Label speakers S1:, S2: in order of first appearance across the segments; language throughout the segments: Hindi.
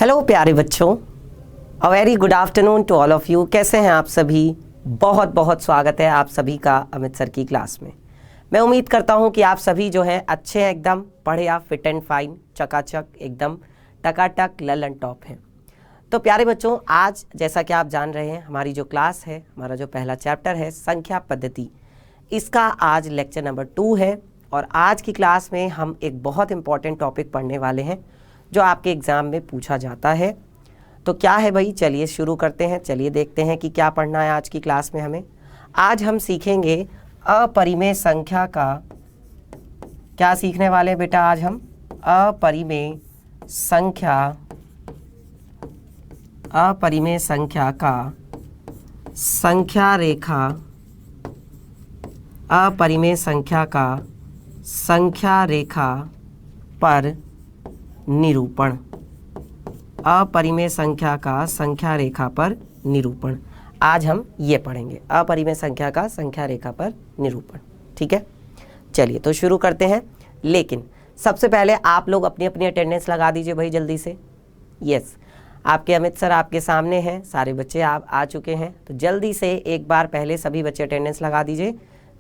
S1: हेलो प्यारे बच्चों, a very good afternoon to all of you. कैसे हैं आप सभी? बहुत बहुत स्वागत है आप सभी का अमित सर की क्लास में। मैं उम्मीद करता हूं कि आप सभी जो हैं अच्छे हैं, एकदम पढ़े, आप फिट एंड फाइन, चकाचक, एकदम टकाटक, ललन टॉप हैं। तो प्यारे बच्चों, आज जैसा कि आप जान रहे हैं हमारी जो क्लास है, हमारा जो पहला चैप्टर है संख्या पद्धति, इसका आज लेक्चर नंबर 2 है। और आज की क्लास में हम एक बहुत इंपॉर्टेंट टॉपिक पढ़ने वाले हैं जो आपके एग्ज़ाम में पूछा जाता है। तो क्या है भाई, चलिए शुरू करते हैं। चलिए देखते हैं कि क्या पढ़ना है आज की क्लास में हमें। आज हम सीखेंगे अपरिमेय संख्या का। क्या सीखने वाले हैं बेटा? आज हम अपरिमेय संख्या का संख्या रेखा, अपरिमेय संख्या का संख्या रेखा पर निरूपण। अपरिमेय संख्या का संख्या रेखा पर निरूपण, आज हम ये पढ़ेंगे, अपरिमेय संख्या का संख्या रेखा पर निरूपण। ठीक है, चलिए तो शुरू करते हैं। लेकिन सबसे पहले आप लोग अपनी अपनी अटेंडेंस लगा दीजिए भाई जल्दी से। यस, आपके अमित सर आपके सामने हैं, सारे बच्चे आप आ चुके हैं। तो जल्दी से एक बार पहले सभी बच्चे अटेंडेंस लगा दीजिए,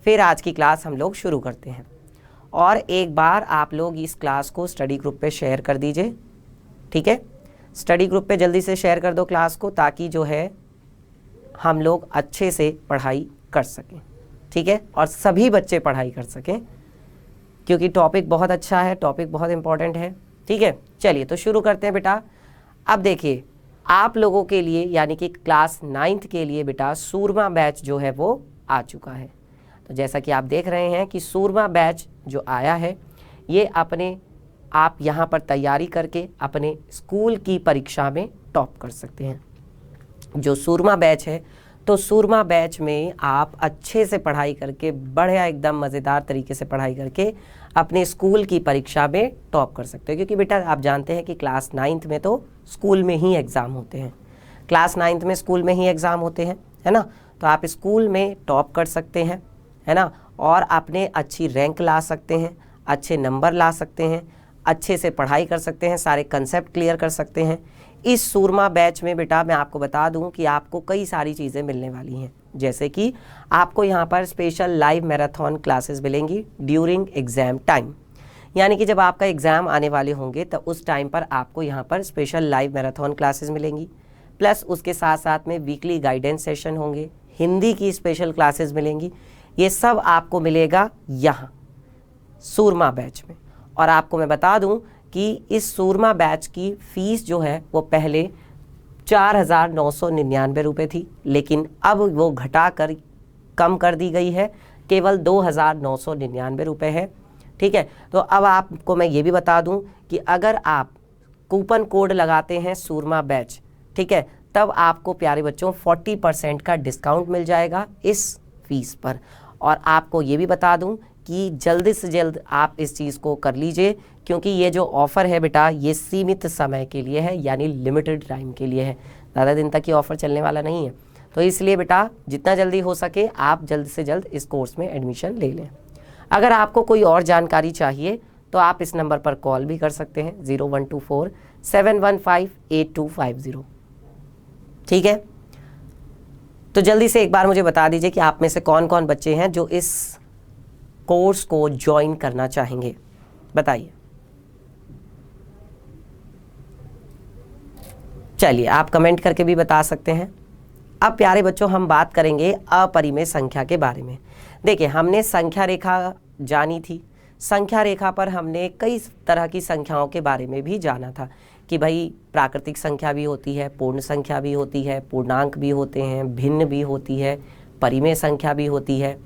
S1: फिर आज की क्लास हम लोग शुरू करते हैं। और एक बार आप लोग इस क्लास को स्टडी ग्रुप पे शेयर कर दीजिए। ठीक है, स्टडी ग्रुप पे जल्दी से शेयर कर दो क्लास को, ताकि जो है हम लोग अच्छे से पढ़ाई कर सकें। ठीक है, और सभी बच्चे पढ़ाई कर सकें, क्योंकि टॉपिक बहुत अच्छा है, टॉपिक बहुत इंपॉर्टेंट है। ठीक है, चलिए तो शुरू करते हैं बेटा। अब देखिए, आप लोगों के लिए यानी कि क्लास 9th के लिए बेटा सूरमा बैच जो है वो आ चुका है। तो जैसा कि आप देख रहे हैं कि सूरमा बैच जो आया है, ये अपने आप यहाँ पर तैयारी करके अपने स्कूल की परीक्षा में टॉप कर सकते हैं। जो सूरमा बैच है, तो सूरमा बैच में आप अच्छे से पढ़ाई करके, बढ़िया एकदम मज़ेदार तरीके से पढ़ाई करके अपने स्कूल की परीक्षा में टॉप कर सकते हो। क्योंकि बेटा आप जानते हैं कि क्लास 9th में तो स्कूल में ही एग्ज़ाम होते हैं, क्लास 9th में स्कूल में ही एग्ज़ाम होते हैं, है ना। तो आप स्कूल में टॉप कर सकते हैं, है ना, और अपने अच्छी रैंक ला सकते हैं, अच्छे नंबर ला सकते हैं, अच्छे से पढ़ाई कर सकते हैं, सारे कंसेप्ट क्लियर कर सकते हैं। इस सूरमा बैच में बेटा मैं आपको बता दूं कि आपको कई सारी चीज़ें मिलने वाली हैं, जैसे कि आपको यहाँ पर स्पेशल लाइव मैराथन क्लासेस मिलेंगी ड्यूरिंग एग्ज़ाम टाइम। यानी कि जब आपका एग्ज़ाम आने वाले होंगे तो उस टाइम पर आपको यहाँ पर स्पेशल लाइव मैराथन क्लासेस मिलेंगी। प्लस उसके साथ साथ में वीकली गाइडेंस सेशन होंगे, हिंदी की स्पेशल क्लासेस मिलेंगी। ये सब आपको मिलेगा यहाँ सूरमा बैच में। और आपको मैं बता दूं कि इस सूरमा बैच की फ़ीस जो है वो पहले 4,999 रुपये थी, लेकिन अब वो घटाकर कम कर दी गई है, केवल 2,999 रुपये है। ठीक है, तो अब आपको मैं ये भी बता दूं कि अगर आप कूपन कोड लगाते हैं सूरमा बैच, ठीक है, तब आपको प्यारे बच्चों 40% का डिस्काउंट मिल जाएगा इस फीस पर। और आपको ये भी बता दूं कि जल्दी से जल्द आप इस चीज़ को कर लीजिए, क्योंकि ये जो ऑफ़र है बेटा ये सीमित समय के लिए है, यानी लिमिटेड टाइम के लिए है, ज़्यादा दिन तक ये ऑफ़र चलने वाला नहीं है। तो इसलिए बेटा जितना जल्दी हो सके आप जल्द से जल्द इस कोर्स में एडमिशन ले लें। अगर आपको कोई और जानकारी चाहिए तो आप इस नंबर पर कॉल भी कर सकते हैं 0124-715-8250। ठीक है, तो जल्दी से एक बार मुझे बता दीजिए कि आप में से कौन कौन बच्चे हैं जो इस कोर्स को ज्वाइन करना चाहेंगे, बताइए। चलिए आप कमेंट करके भी बता सकते हैं। अब प्यारे बच्चों हम बात करेंगे अपरिमेय संख्या के बारे में। देखिए, हमने संख्या रेखा जानी थी, संख्या रेखा पर हमने कई तरह की संख्याओं के बारे में भी जाना था कि भाई प्राकृतिक संख्या भी होती है, पूर्ण संख्या भी होती है, पूर्णांक भी होते हैं, भिन्न भी होती है, परिमेय संख्या भी होती है,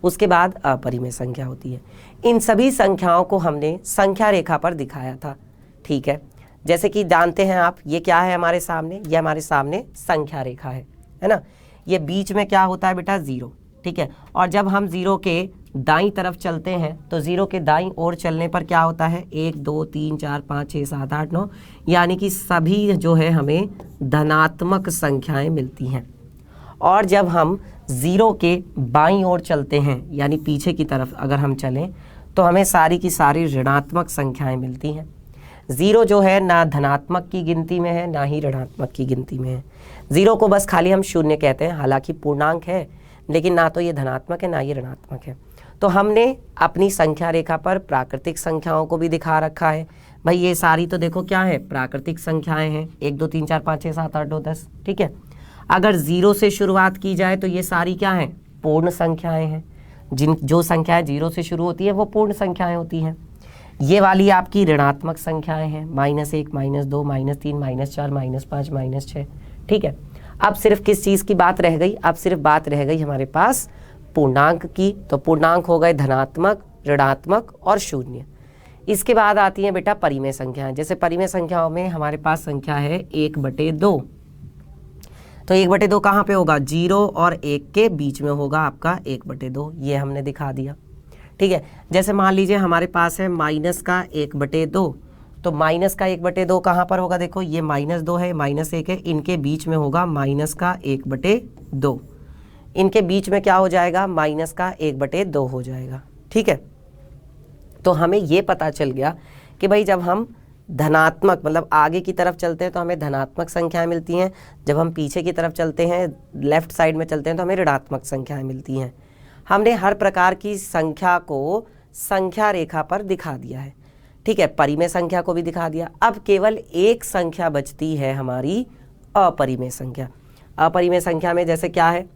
S1: उसके बाद अपरिमेय संख्या होती है। इन सभी संख्याओं को हमने संख्या रेखा पर दिखाया था। ठीक है, जैसे कि जानते हैं आप, ये क्या है हमारे सामने, ये हमारे सामने संख्या रेखा है ना। ये बीच में क्या होता है बेटा? 0। ठीक है, और जब हम 0 के दाईं तरफ चलते हैं तो 0 के दाईं ओर चलने पर क्या होता है? 1 2 3 4 5 6 7 8 9, यानी कि सभी जो है हमें धनात्मक संख्याएं मिलती हैं। और जब हम 0 के बाईं ओर चलते हैं, यानी पीछे की तरफ अगर हम चलें, तो हमें सारी की सारी ऋणात्मक संख्याएं मिलती हैं। ज़ीरो जो है ना धनात्मक की गिनती में है ना ही ऋणात्मक की गिनती में है। ज़ीरो को बस खाली हम शून्य कहते हैं, हालांकि पूर्णांक है लेकिन ना तो ये धनात्मक है ना ये ऋणात्मक है। तो हमने अपनी संख्या रेखा पर प्राकृतिक संख्याओं को भी दिखा रखा है। भाई ये सारी तो देखो क्या है, प्राकृतिक संख्याएं हैं, 1 2 3 4 5 6 7 8 9 10, ठीक है। अगर ज़ीरो से शुरुआत की जाए तो ये सारी क्या हैं, पूर्ण संख्याएं हैं। जो संख्याएं जीरो से शुरू होती है वो पूर्ण संख्याएं होती हैं। ये वाली आपकी ऋणात्मक संख्याएं हैं, -1 -2 -3 -4 -5 -6, ठीक है। अब सिर्फ किस चीज़ की बात रह गई, अब सिर्फ बात रह गई हमारे पास पूर्णांक की। तो पूर्णांक हो गए धनात्मक, ऋणात्मक और शून्य। इसके बाद आती हैं बेटा परिमेय संख्याएं। जैसे परिमेय संख्याओं में हमारे पास संख्या है 1/2। तो 1/2 कहाँ पे होगा, 0 और 1 के बीच में होगा आपका 1/2, ये हमने दिखा दिया, ठीक है। जैसे मान लीजिए हमारे पास है माइनस का 1/2, तो माइनस का 1/2 कहाँ पर होगा, देखो ये -2 है, -1 है, इनके बीच में होगा माइनस का 1/2, इनके बीच में क्या हो जाएगा, माइनस का 1/2 हो जाएगा, ठीक है। तो हमें ये पता चल गया कि भाई जब हम धनात्मक मतलब आगे की तरफ चलते हैं तो हमें धनात्मक संख्याएं मिलती हैं, जब हम पीछे की तरफ चलते हैं लेफ्ट साइड में चलते हैं तो हमें ऋणात्मक संख्याएं मिलती हैं। हमने हर प्रकार की संख्या को संख्या रेखा पर दिखा दिया है, ठीक है। परिमेय संख्या को भी दिखा दिया। अब केवल एक संख्या बचती है हमारी अपरिमेय संख्या। अपरिमेय संख्या में जैसे क्या है,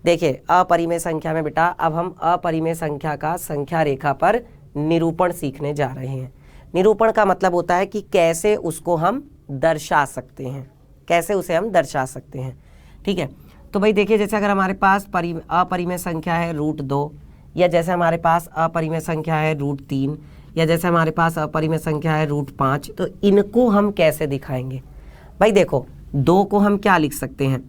S1: देखिए अपरिमेय संख्या में बेटा अब हम अपरिमेय संख्या का संख्या रेखा पर निरूपण सीखने जा रहे हैं। निरूपण का मतलब होता है कि कैसे उसको हम दर्शा सकते हैं, कैसे उसे हम दर्शा सकते हैं, ठीक है। तो भाई देखिए जैसे अगर हमारे पास अपरिमेय संख्या है √2, या जैसे हमारे पास अपरिमेय संख्या है √3, या जैसे हमारे पास अपरिमेय संख्या है √5, तो इनको हम कैसे दिखाएंगे। भाई देखो 2 को हम क्या लिख सकते हैं,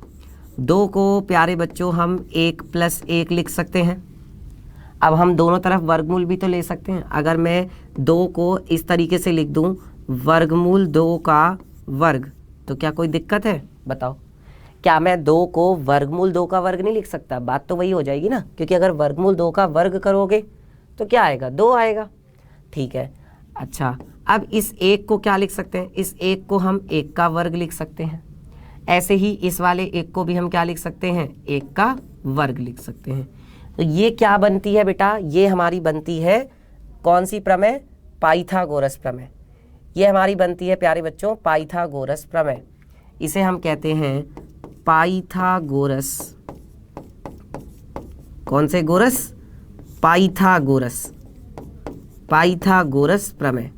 S1: 2 को प्यारे बच्चों हम 1 + 1 लिख सकते हैं। अब हम दोनों तरफ वर्गमूल भी तो ले सकते हैं। अगर मैं 2 को इस तरीके से लिख दूं वर्गमूल 2 का वर्ग, तो क्या कोई दिक्कत है, बताओ। क्या मैं 2 को वर्गमूल 2 का वर्ग नहीं लिख सकता, बात तो वही हो जाएगी ना, क्योंकि अगर वर्गमूल 2 का वर्ग करोगे तो क्या आएगा, 2 आएगा, ठीक है। अच्छा अब इस 1 को क्या लिख सकते हैं, इस 1 को हम 1 का वर्ग लिख सकते हैं। ऐसे ही इस वाले 1 को भी हम क्या लिख सकते हैं, 1 का वर्ग लिख सकते हैं। तो ये क्या बनती है बेटा, ये हमारी बनती है कौन सी प्रमेय, पाइथागोरस प्रमेय। ये हमारी बनती है प्यारे बच्चों पाइथागोरस प्रमेय। इसे हम कहते हैं पाइथागोरस, कौन से गोरस, पाइथागोरस, पाइथागोरस प्रमेय।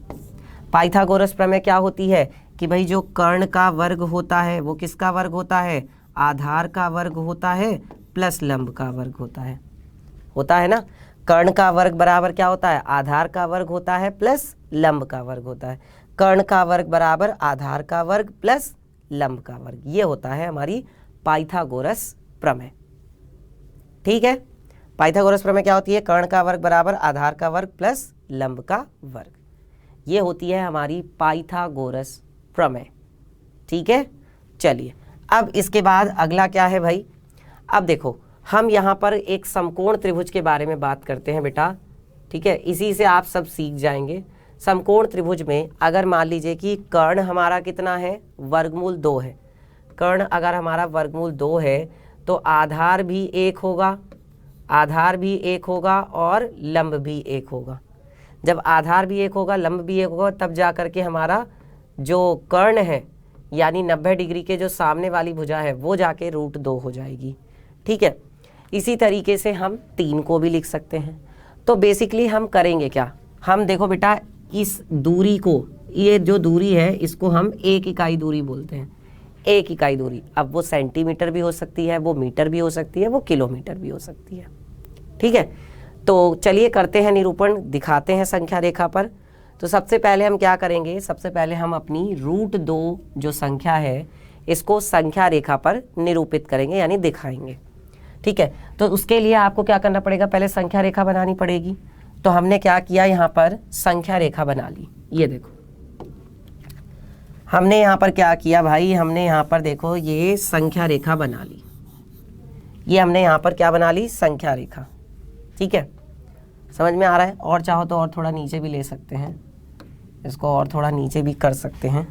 S1: पाइथागोरस प्रमेय क्या होती है कि भाई जो कर्ण का वर्ग होता है वो किसका वर्ग होता है, आधार का वर्ग होता है प्लस लंब का वर्ग होता है ना। कर्ण का वर्ग बराबर क्या होता है, आधार का वर्ग होता है प्लस लंब का वर्ग होता है। कर्ण का वर्ग बराबर आधार का वर्ग प्लस लंब का वर्ग, ये होता है हमारी पाइथागोरस प्रमेय, ठीक है। पाइथागोरस प्रमेय क्या होती है, कर्ण का वर्ग बराबर आधार का वर्ग प्लस लंब का वर्ग, ये होती है हमारी पाइथागोरस प्रमेय, ठीक है। चलिए अब इसके बाद अगला क्या है भाई, अब देखो हम यहाँ पर एक समकोण त्रिभुज के बारे में बात करते हैं बेटा, ठीक है। इसी से आप सब सीख जाएंगे। समकोण त्रिभुज में अगर मान लीजिए कि कर्ण हमारा कितना है, वर्गमूल 2 है। कर्ण अगर हमारा वर्गमूल 2 है तो आधार भी 1 होगा, आधार भी 1 होगा और लंब भी 1 होगा। जब आधार भी 1 होगा लंब भी 1 होगा तब जा कर के हमारा जो कर्ण है यानी 90 डिग्री के जो सामने वाली भुजा है वो जाके √2 हो जाएगी, ठीक है। इसी तरीके से हम 3 को भी लिख सकते हैं। तो बेसिकली हम करेंगे क्या, हम देखो बेटा इस दूरी को, ये जो दूरी है इसको हम 1 इकाई दूरी बोलते हैं, 1 इकाई दूरी। अब वो सेंटीमीटर भी हो सकती है, वो मीटर भी हो सकती है, वो किलोमीटर भी हो सकती है, ठीक है। तो चलिए करते हैं निरूपण, दिखाते हैं संख्या रेखा पर। तो सबसे पहले हम क्या करेंगे, सबसे पहले हम अपनी √2 जो संख्या है इसको संख्या रेखा पर निरूपित करेंगे यानी दिखाएंगे, ठीक है। तो उसके लिए आपको क्या करना पड़ेगा, पहले संख्या रेखा बनानी पड़ेगी। तो हमने क्या किया, यहाँ पर संख्या रेखा बना ली। ये देखो हमने यहाँ पर क्या किया भाई, हमने यहाँ पर देखो ये संख्या रेखा बना ली। ये हमने यहाँ पर क्या बना ली, संख्या रेखा, ठीक है। समझ में आ रहा है, और चाहो तो और थोड़ा नीचे भी ले सकते हैं, इसको और थोड़ा नीचे भी कर सकते हैं।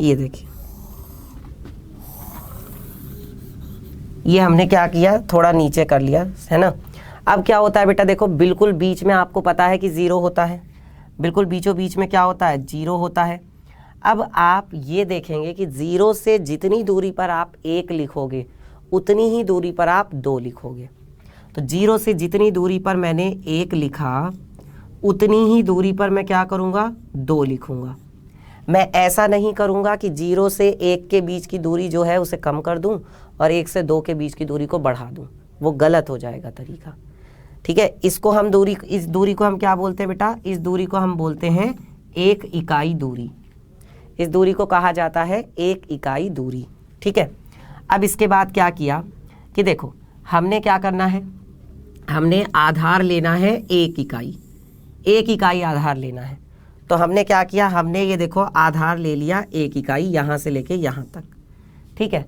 S1: ये देखिए, ये हमने क्या किया, थोड़ा नीचे कर लिया, है ना। अब क्या होता है बेटा, देखो बिल्कुल बीच में आपको पता है कि 0 होता है, बिल्कुल बीचों बीच में क्या होता है, 0 होता है। अब आप ये देखेंगे कि 0 से जितनी दूरी पर आप 1 लिखोगे उतनी ही दूरी पर आप 2 लिखोगे। तो 0 से जितनी दूरी पर मैंने 1 लिखा उतनी ही दूरी पर मैं क्या करूँगा, 2 लिखूँगा। मैं ऐसा नहीं करूँगा कि 0 से 1 के बीच की दूरी जो है उसे कम कर दूँ और 1 से 2 के बीच की दूरी को बढ़ा दूँ, वो गलत हो जाएगा तरीका। ठीक है, इसको हम इस दूरी को हम क्या बोलते हैं बेटा, इस दूरी को हम बोलते हैं 1 इकाई दूरी। इस दूरी को कहा जाता है 1 इकाई दूरी। ठीक है, अब इसके बाद क्या किया कि देखो हमने क्या करना है, हमने आधार लेना है 1 इकाई, 1 इकाई आधार लेना है। तो हमने क्या किया, हमने ये देखो आधार ले लिया 1 इकाई, यहाँ से लेके यहाँ तक। ठीक है,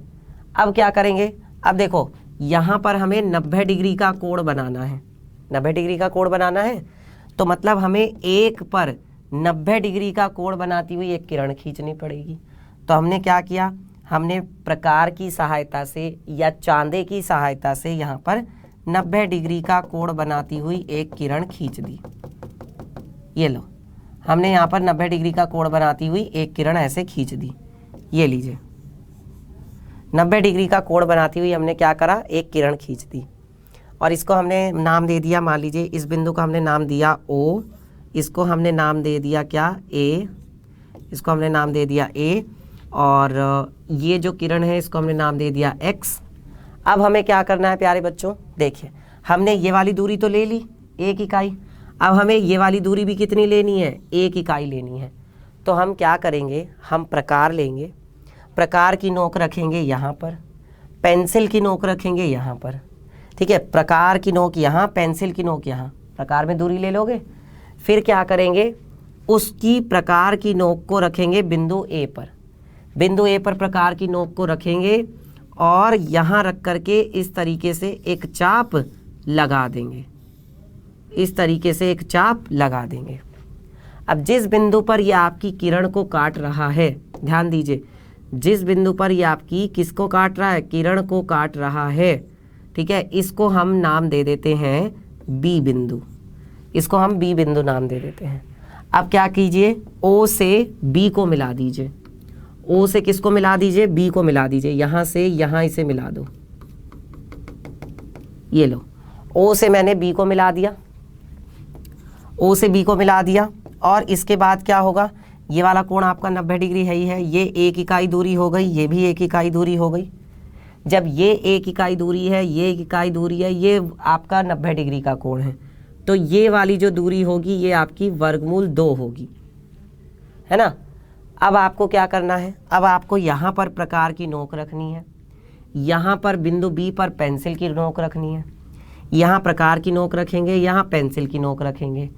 S1: अब क्या करेंगे, अब देखो यहाँ पर हमें 90 डिग्री का कोण बनाना है, 90 डिग्री का कोण बनाना है। तो मतलब हमें 1 पर 90 डिग्री का कोण बनाती हुई एक किरण खींचनी पड़ेगी। तो हमने क्या किया, हमने प्रकार की सहायता से या चांदे की सहायता से यहाँ पर 90 डिग्री का कोण बनाती हुई एक किरण खींच दी। ये लो, हमने यहाँ पर 90 डिग्री का कोण बनाती हुई एक किरण ऐसे खींच दी। ये लीजिए, 90 डिग्री का कोण बनाती हुई हमने क्या करा, एक किरण खींच दी। और इसको हमने नाम दे दिया, मान लीजिए इस बिंदु को हमने नाम दिया O, इसको हमने नाम दे दिया क्या, A, इसको हमने नाम दे दिया A, और ये जो किरण है इसको हमने नाम दे दिया X। अब हमें क्या करना है प्यारे बच्चों, देखिए हमने ये वाली दूरी तो ले ली 1 इकाई, अब हमें ये वाली दूरी भी कितनी लेनी है, 1 इकाई लेनी है। तो हम क्या करेंगे, हम प्रकार लेंगे, प्रकार की नोक रखेंगे यहाँ पर, पेंसिल की नोक रखेंगे यहाँ पर। ठीक है, प्रकार की नोक यहाँ, पेंसिल की नोक यहाँ, प्रकार में दूरी ले लोगे। फिर क्या करेंगे, उसकी प्रकार की नोक को रखेंगे बिंदु A पर, बिंदु A पर प्रकार की नोक को रखेंगे और यहाँ रख करके इस तरीके से एक चाप लगा देंगे, इस तरीके से एक चाप लगा देंगे। अब जिस बिंदु पर ये आपकी किरण को काट रहा है, ध्यान दीजिए, जिस बिंदु पर ये आपकी किसको काट रहा है, किरण को काट रहा है। ठीक है, इसको हम नाम दे देते हैं B बिंदु, इसको हम B बिंदु नाम दे देते हैं। अब क्या कीजिए, O से B को मिला दीजिए, O से किसको मिला दीजिए, B को मिला दीजिए, यहाँ से यहाँ इसे मिला दो। ये लो, O से मैंने B को मिला दिया, O से B को मिला दिया। और इसके बाद क्या होगा, ये वाला कोण आपका 90 डिग्री है ही है, ये 1 इकाई दूरी हो गई, ये भी 1 इकाई दूरी हो गई। जब ये 1 इकाई दूरी है, ये 1 इकाई दूरी है, ये आपका 90 डिग्री का कोण है, तो ये वाली जो दूरी होगी ये आपकी वर्गमूल 2 होगी, है ना। अब आपको क्या करना है, अब आपको यहाँ पर प्रकार की नोक रखनी है, यहाँ पर बिंदु B पर पेंसिल की नोक रखनी है, यहाँ प्रकार की नोक रखेंगे, यहाँ पेंसिल की नोक रखेंगे।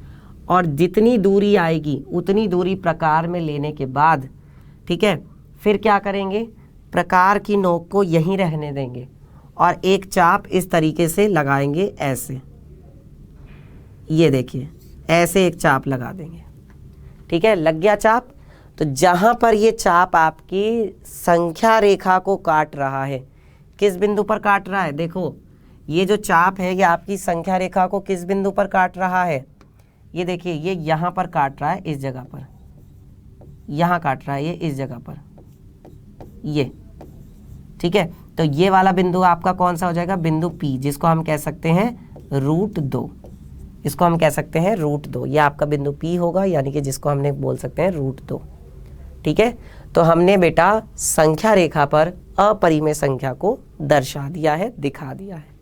S1: और जितनी दूरी आएगी उतनी दूरी प्रकार में लेने के बाद, ठीक है, फिर क्या करेंगे, प्रकार की नोक को यहीं रहने देंगे और एक चाप इस तरीके से लगाएंगे ऐसे। ये देखिए, ऐसे एक चाप लगा देंगे। ठीक है, लग गया चाप। तो जहाँ पर ये चाप आपकी संख्या रेखा को काट रहा है, किस बिंदु पर काट रहा है, देखो ये जो चाप है ये आपकी संख्या रेखा को किस बिंदु पर काट रहा है, ये देखिए ये यहाँ पर काट रहा है, इस जगह पर, यहाँ काट रहा है ये इस जगह पर, ये। ठीक है, तो ये वाला बिंदु आपका कौन सा हो जाएगा, बिंदु P, जिसको हम कह सकते हैं √2, इसको हम कह सकते हैं √2। ये आपका बिंदु P होगा, यानी कि जिसको हमने बोल सकते हैं √2। ठीक है, तो हमने बेटा संख्या रेखा पर अपरिमेय संख्या को दर्शा दिया है, दिखा दिया है।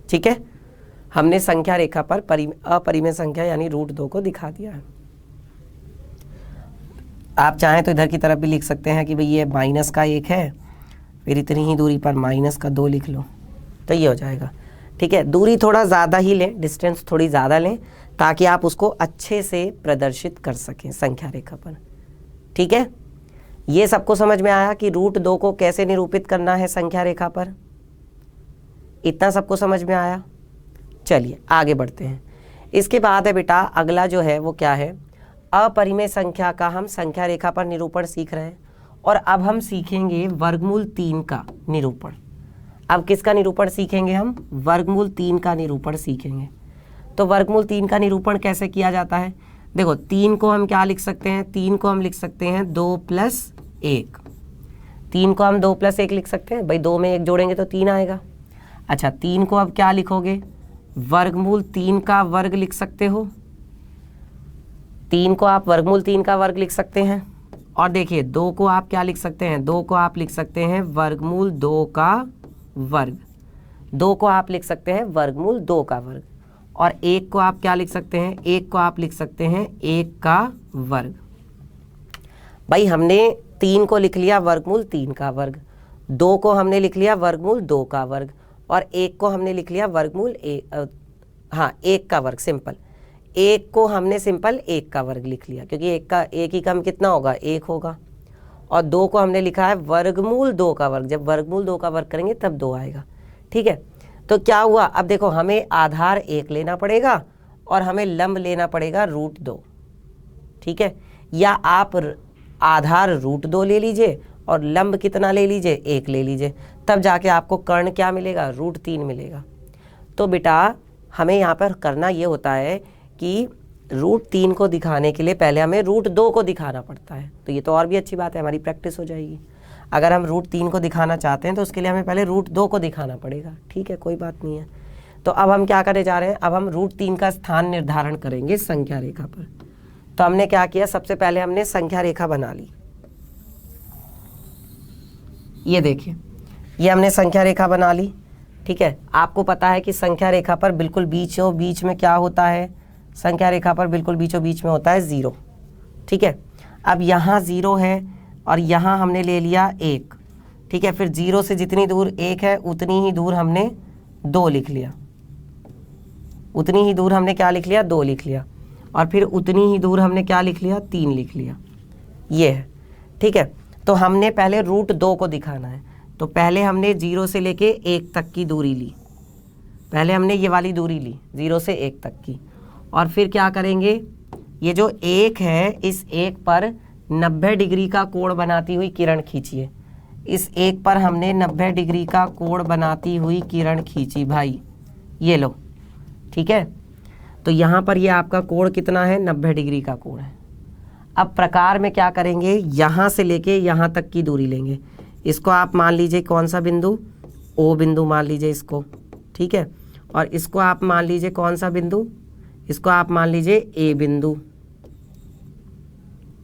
S1: ठीक है, हमने संख्या रेखा पर अपरिमेय संख्या यानी √2 को दिखा दिया है। आप चाहें तो इधर की तरफ भी लिख सकते हैं कि भाई ये -1 है, फिर इतनी ही दूरी पर -2 लिख लो, तो ये हो जाएगा। ठीक है, दूरी थोड़ा ज़्यादा ही लें, डिस्टेंस थोड़ी ज़्यादा लें, ताकि आप उसको अच्छे से प्रदर्शित कर सकें संख्या रेखा पर। ठीक है, ये सबको समझ में आया कि √2 को कैसे निरूपित करना है संख्या रेखा पर, इतना सबको समझ में आया। चलिए आगे बढ़ते हैं। इसके बाद है बेटा अगला जो है वो क्या है, अपरिमेय संख्या का हम संख्या रेखा पर निरूपण सीख रहे हैं और अब हम सीखेंगे वर्गमूल 3 का निरूपण। अब किसका निरूपण सीखेंगे हम, वर्गमूल 3 का निरूपण सीखेंगे। तो वर्गमूल 3 का निरूपण कैसे किया जाता है, देखो 3 को हम क्या लिख सकते हैं, 3 को हम लिख सकते हैं 2 + 1। 3 को हम 2 + 1 लिख सकते हैं, भाई 2 में 1 जोड़ेंगे तो 3 आएगा। अच्छा 3 को अब क्या लिखोगे, वर्गमूल 3 का वर्ग लिख सकते हो। 3 को आप वर्गमूल 3 का वर्ग लिख सकते हैं। और देखिए 2 को आप क्या लिख सकते हैं, 2 को आप लिख सकते हैं वर्गमूल 2 का वर्ग। 2 को आप लिख सकते हैं वर्गमूल 2 का वर्ग। और 1 को आप क्या लिख सकते हैं, 1 को आप लिख सकते हैं 1 का वर्ग। भाई हमने 3 को लिख लिया वर्गमूल 3 का वर्ग, 2 को हमने लिख लिया वर्गमूल 2 का वर्ग और 1 को हमने लिख लिया वर्गमूल 1 का वर्ग सिंपल। 1 को हमने सिंपल 1 का वर्ग लिख लिया क्योंकि 1 ही कम कितना होगा, 1 होगा। और 2 को हमने लिखा है वर्गमूल 2 का वर्ग, जब वर्गमूल 2 का वर्ग करेंगे तब 2 आएगा। ठीक है, तो क्या हुआ, अब देखो हमें आधार 1 लेना पड़ेगा और हमें लंब लेना पड़ेगा √2। ठीक है, या आप आधार √2 ले लीजिए और लंब कितना ले लीजिए, 1 ले लीजिए, तब जाके आपको कर्ण क्या मिलेगा, √3 मिलेगा। तो बेटा हमें यहाँ पर करना ये होता है कि √3 को दिखाने के लिए पहले हमें √2 को दिखाना पड़ता है। तो ये तो और भी अच्छी बात है, हमारी प्रैक्टिस हो जाएगी। अगर हम √3 को दिखाना चाहते हैं तो उसके लिए हमें पहले √2 को दिखाना पड़ेगा। ठीक है, कोई बात नहीं है। तो अब हम क्या करने जा रहे हैं, अब हम √3 का स्थान निर्धारण करेंगे संख्या रेखा पर। तो हमने क्या किया, सबसे पहले हमने संख्या रेखा बना ली। ये देखिए, ये हमने संख्या रेखा बना ली। ठीक है, आपको पता है कि संख्या रेखा पर बिल्कुल बीचों बीच में क्या होता है, संख्या रेखा पर बिल्कुल बीचों बीच में होता है 0। ठीक है, अब यहाँ 0 है और यहाँ हमने ले लिया 1। ठीक है, फिर 0 से जितनी दूर 1 है उतनी ही दूर हमने 2 लिख लिया, उतनी ही दूर हमने क्या लिख लिया, 2 लिख लिया। और फिर उतनी ही दूर हमने क्या लिख लिया, 3 लिख लिया। ये है। ठीक है, तो हमने पहले √2 को दिखाना है। तो पहले हमने 0 से लेके 1 तक की दूरी ली, पहले हमने ये वाली दूरी ली 0 से 1 तक की। और फिर क्या करेंगे, ये जो 1 है इस 1 पर 90 डिग्री का कोण बनाती हुई किरण खींचिए। इस 1 पर हमने 90 डिग्री का कोण बनाती हुई किरण खींची भाई, ये लो। ठीक है, तो यहाँ पर ये आपका कोण कितना है, 90 डिग्री का कोण है। अब प्रकार में क्या करेंगे, यहाँ से लेके यहाँ तक की दूरी लेंगे। इसको आप मान लीजिए कौन सा बिंदु, O बिंदु मान लीजिए इसको। ठीक है, और इसको आप मान लीजिए कौन सा बिंदु, इसको आप मान लीजिए A बिंदु।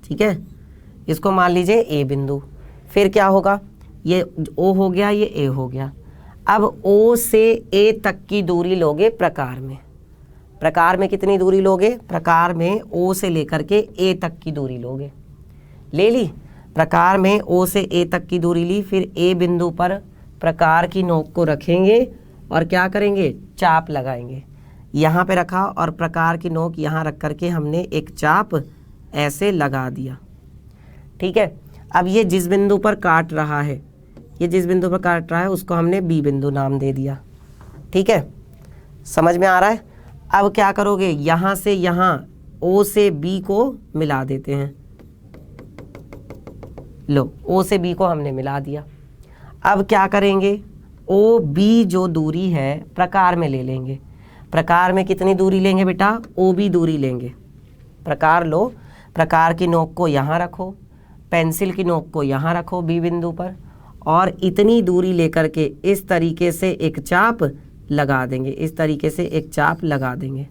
S1: ठीक है, इसको मान लीजिए A बिंदु। फिर क्या होगा, ये O हो गया, ये A हो गया। अब O से A तक की दूरी लोगे प्रकार में। प्रकार में कितनी दूरी लोगे, प्रकार में O से लेकर के A तक की दूरी लोगे, ले ली। प्रकार में O से A तक की दूरी ली, फिर A बिंदु पर प्रकार की नोक को रखेंगे और क्या करेंगे, चाप लगाएंगे। यहाँ पे रखा और प्रकार की नोक यहाँ रख करके हमने एक चाप ऐसे लगा दिया। ठीक है, अब ये जिस बिंदु पर काट रहा है, ये जिस बिंदु पर काट रहा है उसको हमने B बिंदु नाम दे दिया। ठीक है, समझ में आ रहा है। अब क्या करोगे, यहाँ से यहाँ O से B को मिला देते हैं। लो, O से B को हमने मिला दिया। अब क्या करेंगे, OB जो दूरी है प्रकार में ले लेंगे। प्रकार में कितनी दूरी लेंगे बेटा, OB दूरी लेंगे। प्रकार लो, प्रकार की नोक को यहाँ रखो, पेंसिल की नोक को यहाँ रखो B बिंदु पर, और इतनी दूरी लेकर के इस तरीके से एक चाप लगा देंगे, इस तरीके से एक चाप लगा देंगे।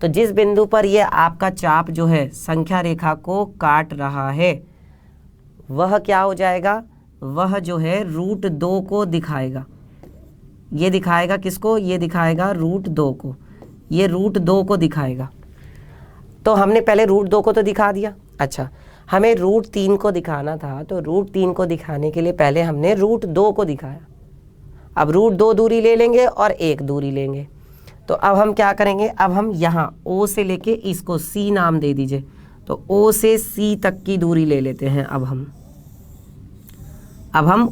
S1: तो जिस बिंदु पर ये आपका चाप जो है संख्या रेखा को काट रहा है वह क्या हो जाएगा, वह जो है √2 को दिखाएगा। ये दिखाएगा किसको, ये दिखाएगा √2 को, ये √2 को दिखाएगा। तो हमने पहले √2 को तो दिखा दिया। अच्छा, हमें √3 को दिखाना था, तो √3 को दिखाने के लिए पहले हमने √2 को दिखाया। अब √2 दूरी ले लेंगे और 1 दूरी लेंगे। तो अब हम क्या करेंगे, अब हम यहाँ O से लेके इसको C नाम दे दीजिए। तो O से C तक की दूरी ले लेते हैं। अब हम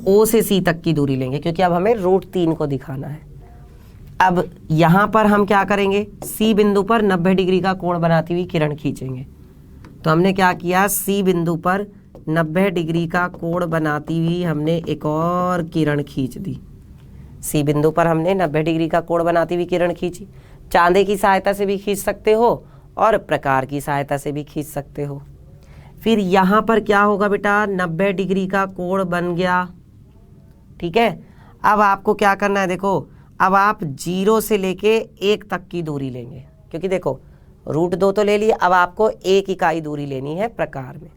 S1: O से C तक की दूरी लेंगे क्योंकि अब हमें √3 को दिखाना है। अब यहाँ पर हम क्या करेंगे, सी बिंदु पर 90 डिग्री का कोण बनाती हुई किरण खींचेंगे। तो हमने क्या किया, सी बिंदु पर 90 डिग्री का कोण बनाती हुई हमने एक और किरण खींच दी। सी बिंदु पर हमने 90 डिग्री का कोण बनाती हुई किरण खींची। चांदे की सहायता से भी खींच सकते हो और प्रकार की सहायता से भी खींच सकते हो। फिर यहाँ पर क्या होगा बेटा, 90 डिग्री का कोण बन गया। ठीक है, अब आपको क्या करना है, देखो अब आप 0 से लेके 1 तक की दूरी लेंगे, क्योंकि देखो √2 तो ले लिए, अब आपको 1 इकाई दूरी लेनी है प्रकार में।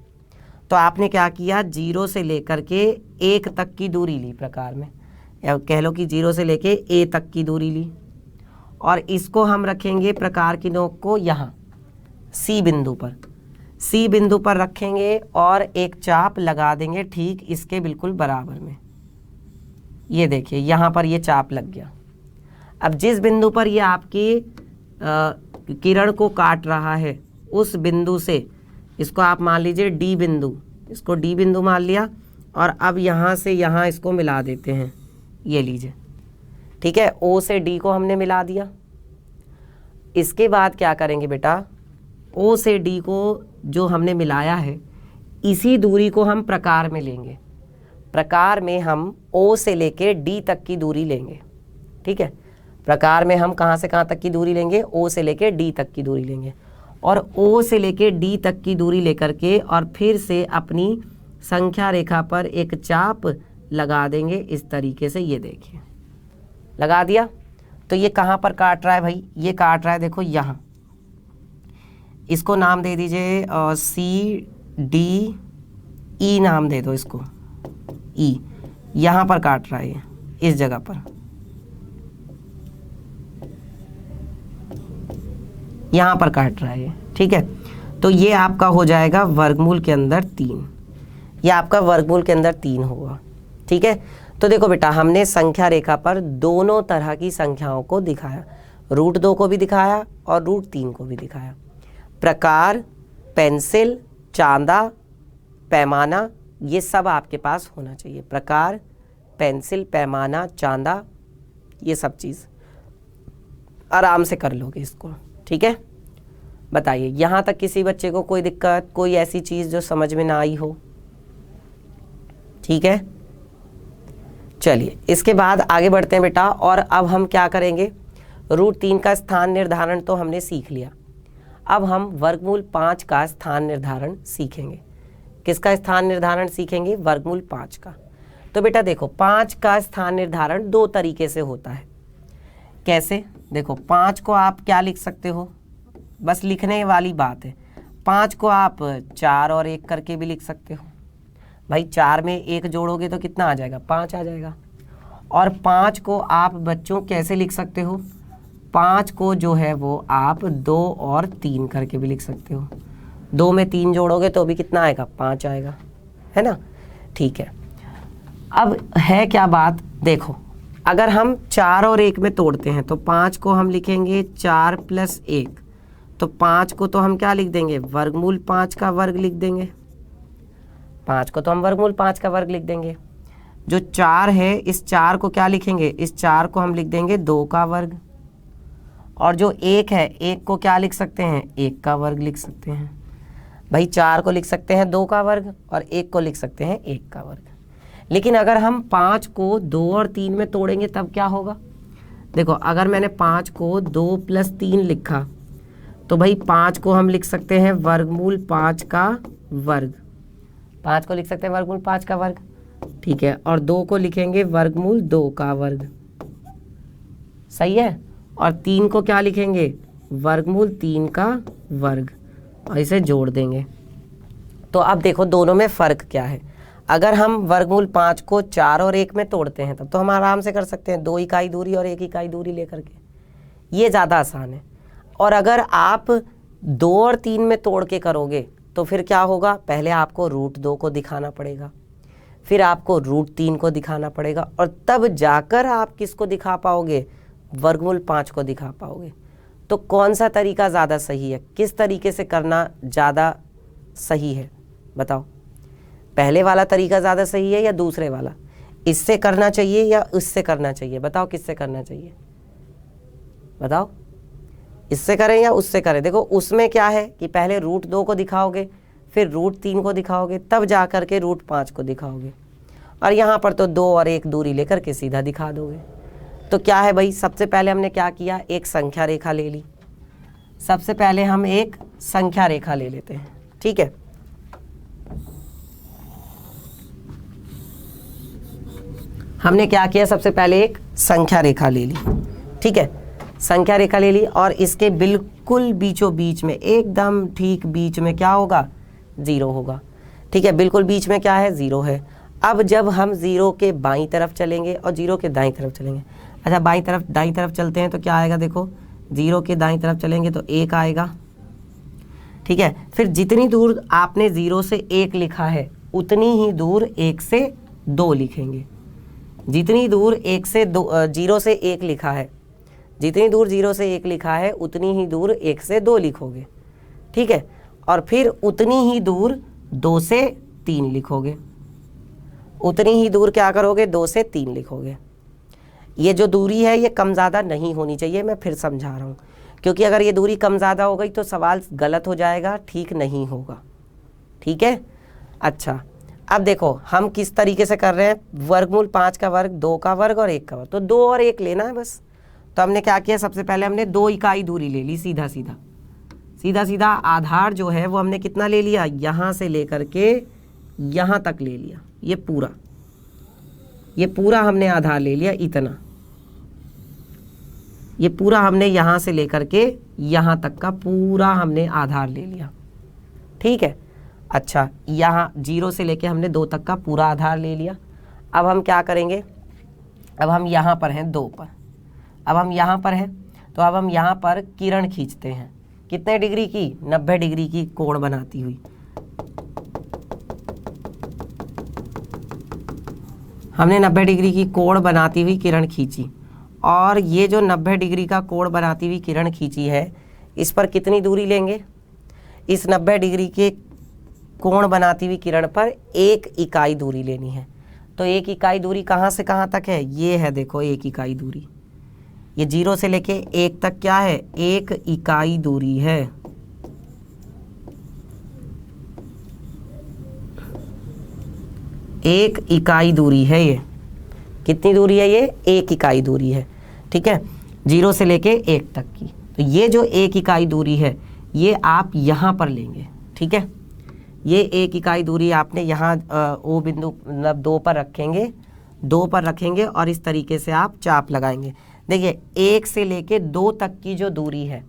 S1: तो आपने क्या किया, 0 से लेकर के 1 तक की दूरी ली प्रकार में, या कह लो कि 0 से लेके a तक की दूरी ली, और इसको हम रखेंगे प्रकार की नोक को यहाँ सी बिंदु पर। सी बिंदु पर रखेंगे और एक चाप लगा देंगे ठीक इसके बिल्कुल बराबर में। ये देखिए यहाँ पर ये चाप लग गया। अब जिस बिंदु पर ये आपकी किरण को काट रहा है उस बिंदु से इसको आप मान लीजिए डी बिंदु, इसको डी बिंदु मान लिया, और अब यहाँ से यहाँ इसको मिला देते हैं, ये लीजिए। ठीक है, ओ से डी को हमने मिला दिया। इसके बाद क्या करेंगे बेटा, ओ से डी को जो हमने मिलाया है इसी दूरी को हम प्रकार में लेंगे। प्रकार में हम ओ से लेके डी तक की दूरी लेंगे। ठीक है, प्रकार में हम कहाँ से कहाँ तक की दूरी लेंगे, ओ से लेके डी तक की दूरी लेंगे, और ओ से लेके डी तक की दूरी लेकर के और फिर से अपनी संख्या रेखा पर एक चाप लगा देंगे इस तरीके से। ये देखिए लगा दिया। तो ये कहाँ पर काट रहा है भाई, ये काट रहा है देखो यहाँ, इसको नाम दे दीजिए सी डी ई नाम दे दो इसको, ई। यहाँ पर काट रहा है ये, इस जगह पर, यहाँ पर काट रहा है ये। ठीक है, तो ये आपका हो जाएगा वर्गमूल के अंदर 3, ये आपका वर्गमूल के अंदर 3 होगा। ठीक है, तो देखो बेटा हमने संख्या रेखा पर दोनों तरह की संख्याओं को दिखाया, √2 को भी दिखाया और √3 को भी दिखाया। प्रकार, पेंसिल, चांदा, पैमाना, ये सब आपके पास होना चाहिए। प्रकार, पेंसिल, पैमाना, चांदा, ये सब चीज़ आराम से कर लोगे इसको। ठीक है, बताइए यहाँ तक किसी बच्चे को कोई दिक्कत, कोई ऐसी चीज़ जो समझ में ना आई हो? ठीक है, चलिए इसके बाद आगे बढ़ते हैं बेटा। और अब हम क्या करेंगे, √3 का स्थान निर्धारण तो हमने सीख लिया। अब हम वर्गमूल 5 का स्थान निर्धारण सीखेंगे। किसका स्थान निर्धारण सीखेंगे? वर्गमूल 5 का। तो बेटा देखो 5 का स्थान निर्धारण 2 तरीके से होता है। कैसे? देखो 5 को आप क्या लिख सकते हो, बस लिखने वाली बात है। 5 को आप 4 और 1 करके भी लिख सकते हो। भाई 4 में 1 जोड़ोगे तो कितना आ जाएगा? 5 आ जाएगा। और 5 को आप बच्चों कैसे लिख सकते हो? 5 को जो है वो आप 2 और 3 करके भी लिख सकते हो। 2 में 3 जोड़ोगे तो भी कितना आएगा? 5 आएगा, है ना? ठीक है, अब है क्या बात, देखो अगर हम 4 और 1 में तोड़ते हैं तो 5 को हम लिखेंगे 4 + 1, तो 5 को तो हम क्या लिख देंगे? वर्गमूल 5 का वर्ग लिख देंगे। 5 को तो हम वर्गमूल 5 का वर्ग लिख देंगे। जो 4 है इस 4 को क्या लिखेंगे? इस 4 को हम लिख देंगे 2 का वर्ग। और जो 1 है 1 को क्या लिख सकते हैं? 1 का वर्ग लिख सकते हैं। भाई 4 को लिख सकते हैं 2 का वर्ग और 1 को लिख सकते हैं 1 का वर्ग। लेकिन अगर हम 5 को 2 और 3 में तोड़ेंगे तब क्या होगा? देखो अगर मैंने 5 को 2 + 3 लिखा तो भाई 5 को हम लिख सकते हैं वर्गमूल 5 का वर्ग। 5 को लिख सकते हैं वर्गमूल 5 का वर्ग, ठीक है। और 2 को लिखेंगे वर्गमूल 2 का वर्ग, सही है। और 3 को क्या लिखेंगे? वर्गमूल 3 का वर्ग, और इसे जोड़ देंगे। तो अब देखो दोनों में फ़र्क क्या है। अगर हम वर्गमूल 5 को 4 और 1 में तोड़ते हैं तब तो हम आराम से कर सकते हैं 2 इकाई दूरी और 1 इकाई दूरी लेकर के, ये ज़्यादा आसान है। और अगर आप 2 और 3 में तोड़ के करोगे तो फिर क्या होगा? पहले आपको √2 को दिखाना पड़ेगा, फिर आपको √3 को दिखाना पड़ेगा, और तब जाकर आप किसको दिखा पाओगे? वर्गमूल 5 को दिखा पाओगे। तो कौन सा तरीका ज़्यादा सही है? किस तरीके से करना ज़्यादा सही है बताओ? पहले वाला तरीका ज़्यादा सही है या दूसरे वाला? इससे करना चाहिए या उससे करना चाहिए? बताओ किससे करना चाहिए? बताओ, इससे करें या उससे करें? देखो उसमें क्या है कि पहले √2 को दिखाओगे, फिर √3 को दिखाओगे, तब जा कर के √5 को दिखाओगे, और यहाँ पर तो 2 और 1 दूरी लेकर के सीधा दिखा दोगे। तो क्या है भाई, सबसे पहले हमने क्या किया, एक संख्या रेखा ले ली। सबसे पहले हम एक संख्या रेखा ले लेते हैं, ठीक है। हमने क्या किया, सबसे पहले एक संख्या रेखा ले ली, ठीक है। संख्या रेखा ले ली और इसके बिल्कुल बीचों बीच में, एकदम ठीक बीच में क्या होगा, 0 होगा, ठीक है। बिल्कुल बीच में क्या है, 0 है। अब जब हम 0 के बाईं तरफ चलेंगे और 0 के दाईं तरफ चलेंगे, अच्छा दाईं तरफ चलते हैं तो क्या आएगा, देखो 0 के दाईं तरफ चलेंगे तो 1 आएगा, ठीक है। फिर जितनी दूर आपने 0 से 1 लिखा है उतनी ही दूर 1 से 2 लिखेंगे। जितनी दूर 0 से 1 लिखा है, जितनी दूर 0 से 1 लिखा है उतनी ही दूर 1 से 2 लिखोगे, ठीक है। और फिर उतनी ही दूर 2 से 3 लिखोगे, उतनी ही दूर क्या करोगे, 2 से 3 लिखोगे। ये जो दूरी है ये कम ज़्यादा नहीं होनी चाहिए, मैं फिर समझा रहा हूँ, क्योंकि अगर ये दूरी कम ज़्यादा हो गई तो सवाल गलत हो जाएगा, ठीक नहीं होगा, ठीक है। अच्छा अब देखो हम किस तरीके से कर रहे हैं, वर्गमूल 5 का वर्ग, 2 का वर्ग और 1 का वर्ग, तो 2 और 1 लेना है बस। तो हमने क्या किया, सबसे पहले हमने 2 इकाई दूरी ले ली, सीधा सीधा आधार जो है वो हमने कितना ले लिया, यहाँ से लेकर के यहाँ तक ले लिया, ये पूरा हमने आधार ले लिया, इतना ये पूरा हमने यहाँ से लेकर के यहाँ तक का पूरा हमने आधार ले लिया, ठीक है। अच्छा यहाँ 0 से लेके हमने 2 तक का पूरा आधार ले लिया। अब हम क्या करेंगे, अब हम यहाँ पर हैं 2 पर, अब हम यहाँ पर हैं तो अब हम यहाँ पर किरण खींचते हैं, कितने डिग्री की, 90 डिग्री की कोण बनाती हुई। हमने 90 डिग्री की कोण बनाती हुई किरण खींची, और ये जो 90 डिग्री का कोण बनाती हुई किरण खींची है, इस पर कितनी दूरी लेंगे, इस 90 डिग्री के कोण बनाती हुई किरण पर 1 इकाई दूरी लेनी है। तो 1 इकाई दूरी कहाँ से कहाँ तक है, ये है, देखो 1 इकाई दूरी, ये 0 से लेके 1 तक क्या है, 1 इकाई दूरी है। एक इकाई दूरी है, ये कितनी दूरी है, ये 1 इकाई दूरी है, ठीक है, 0 से लेके 1 तक की। तो ये जो 1 इकाई दूरी है ये आप यहाँ पर लेंगे, ठीक है। ये 1 इकाई दूरी आपने यहाँ ओ बिंदु मतलब 2 पर रखेंगे, 2 पर रखेंगे और इस तरीके से आप चाप लगाएंगे। देखिए 1 से लेके 2 तक की जो दूरी है,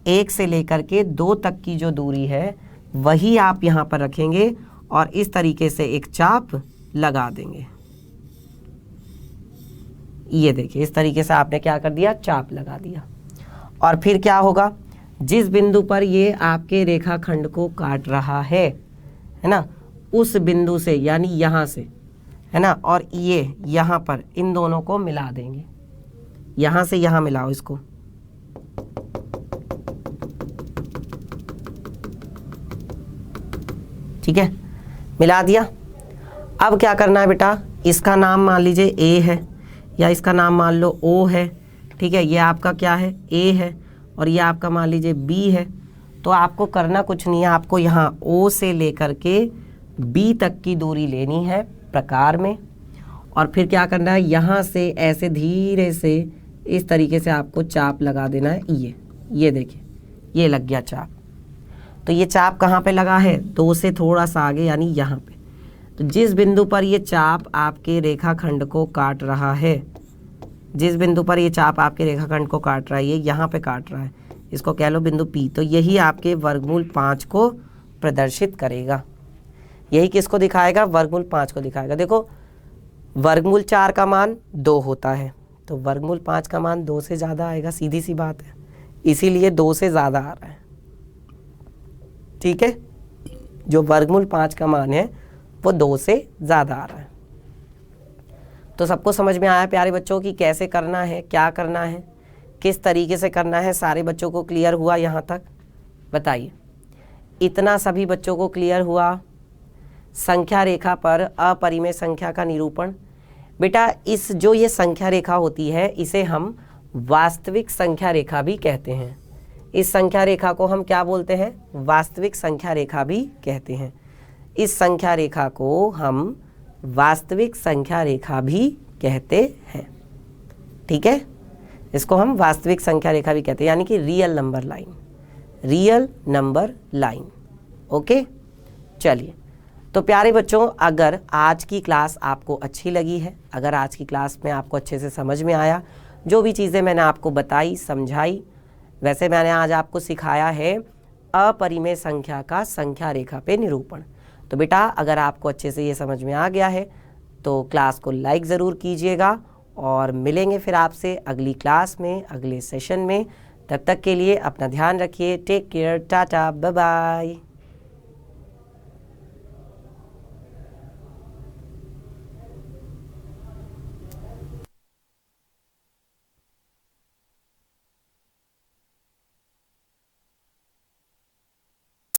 S1: 1 से लेकर के 2 तक की जो दूरी है वही आप यहाँ पर रखेंगे और इस तरीके से एक चाप लगा देंगे। ये देखिए इस तरीके से आपने क्या कर दिया, चाप लगा दिया। और फिर क्या होगा, जिस बिंदु पर ये आपके रेखाखंड को काट रहा है ना, उस बिंदु से यानी यहाँ से, है ना, और ये यहाँ पर इन दोनों को मिला देंगे, यहाँ से यहाँ मिलाओ इसको, ठीक है, मिला दिया। अब क्या करना है बेटा, इसका नाम मान लीजिए ए है या इसका नाम मान लो ओ है, ठीक है, ये आपका क्या है, ए है और ये आपका मान लीजिए बी है। तो आपको करना कुछ नहीं है, आपको यहाँ ओ से लेकर के बी तक की दूरी लेनी है प्रकार में, और फिर क्या करना है, यहाँ से ऐसे धीरे से इस तरीके से आपको चाप लगा देना है। ये देखिए ये लग गया चाप। तो ये चाप कहाँ पे लगा है, 2 से थोड़ा सा आगे यानी यहाँ पे। तो जिस बिंदु पर ये चाप आपके रेखाखंड को काट रहा है, जिस बिंदु पर ये चाप आपके रेखाखंड को काट रहा है, ये यहाँ पे काट रहा है, इसको कह लो बिंदु P। तो यही आपके वर्गमूल 5 को प्रदर्शित करेगा। यही किसको दिखाएगा, वर्गमूल 5 को दिखाएगा। देखो वर्गमूल 4 का मान 2 होता है, तो वर्गमूल 5 का मान 2 से ज़्यादा आएगा, सीधी सी बात है, इसीलिए 2 से ज़्यादा आ रहा है, ठीक है। जो वर्गमूल 5 का मान है वो 2 से ज़्यादा आ रहा है। तो सबको समझ में आया प्यारे बच्चों की कैसे करना है, क्या करना है, किस तरीके से करना है, सारे बच्चों को क्लियर हुआ यहाँ तक, बताइए। इतना सभी बच्चों को क्लियर हुआ। संख्या रेखा पर अपरिमेय संख्या का निरूपण। बेटा इस जो ये संख्या रेखा होती है इसे हम वास्तविक संख्या रेखा भी कहते हैं। इस संख्या रेखा को हम क्या बोलते हैं? वास्तविक संख्या रेखा भी कहते हैं। इस संख्या रेखा को हम वास्तविक संख्या रेखा भी कहते हैं। ठीक है, इसको हम वास्तविक संख्या रेखा भी कहते हैं, यानी कि real number line, real number line. Okay, चलिए, तो प्यारे बच्चों, अगर आज की क्लास आपको अच्छी लगी है, अगर आज की क्लास में आपको अच्छे से समझ में आया, जो भी चीज़ें मैंने आपको बताई समझाई, वैसे मैंने आज आपको सिखाया है अपरिमेय संख्या का संख्या रेखा पे निरूपण। तो बेटा, अगर आपको अच्छे से ये समझ में आ गया है तो क्लास को लाइक ज़रूर कीजिएगा, और मिलेंगे फिर आपसे अगली क्लास में, अगले सेशन में। तब तक के लिए अपना ध्यान रखिए। Take care, tata, bye bye.